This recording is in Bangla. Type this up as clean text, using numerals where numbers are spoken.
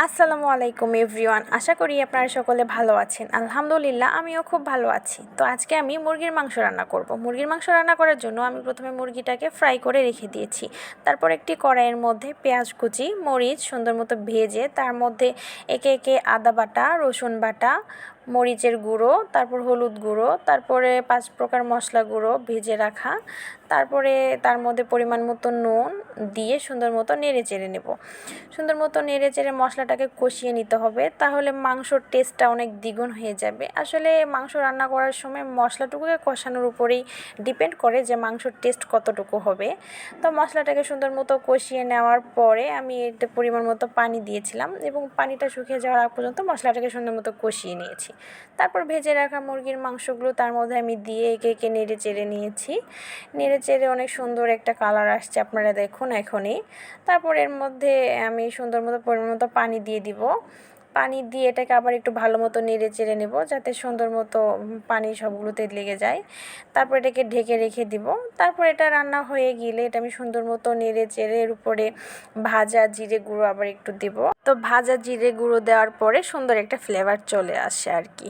আসসালামু আলাইকুম এভরিওয়ান, আশা করি আপনারা সকলে ভালো আছেন। আলহামদুলিল্লাহ আমিও খুব ভালো আছি। তো আজকে আমি মুরগির মাংস রান্না করব। মুরগির মাংস রান্না করার জন্য আমি প্রথমে মুরগিটাকে ফ্রাই করে রেখে দিয়েছি। তারপর একটি কড়াইয়ের মধ্যে পেঁয়াজ কুচি, মরিচ সুন্দর মতো ভেজে তার মধ্যে একে একে আদা বাটা, রসুন বাটা, মরিচের গুঁড়ো, তারপর হলুদ গুঁড়ো, তারপরে 5 প্রকার মশলা গুঁড়ো ভেজে রাখা, তারপরে তার মধ্যে পরিমাণ মতো নুন দিয়ে সুন্দর মতো নেড়ে চেড়ে নেব। সুন্দর মতো নেড়ে চেড়ে মশলাটাকে কষিয়ে নিতে হবে, তাহলে মাংসর টেস্টটা অনেক দ্বিগুণ হয়ে যাবে। আসলে মাংস রান্না করার সময় মশলাটুকুকে কষানোর উপরেই ডিপেন্ড করে যে মাংসর টেস্ট কতটুকু হবে। তো মশলাটাকে সুন্দর মতো কষিয়ে নেওয়ার পরে আমি এতে পরিমাণ মতো পানি দিয়েছিলাম এবং পানিটা শুকিয়ে যাওয়ার আগ পর্যন্ত মশলাটাকে সুন্দর মতো কষিয়ে নিয়েছি। তারপর ভেজে রাখা মুরগির মাংসগুলো তার মধ্যে আমি দিয়ে একে একে নেড়ে চেড়ে নিয়েছি। নেড়ে চেড়ে অনেক সুন্দর একটা কালার আসছে, আপনারা দেখুন এখনই। তারপর এর মধ্যে আমি সুন্দর মতো পরিমাণ মতো পানি দিয়ে দিব। পানি দিয়ে এটাকে আবার একটু ভালো মতো নেড়ে চেড়ে নেব, যাতে সুন্দর মতো পানি সবগুলোতে লেগে যায়। তারপর এটাকে ঢেকে রেখে দিব। তারপর এটা রান্না হয়ে গেলে এটা আমি সুন্দর মতো নেড়ে চেড়ে এর উপরে ভাজা জিরে গুঁড়ো আবার একটু দিব। তো ভাজা জিরে গুঁড়ো দেওয়ার পরে সুন্দর একটা ফ্লেভার চলে আসে আর কি।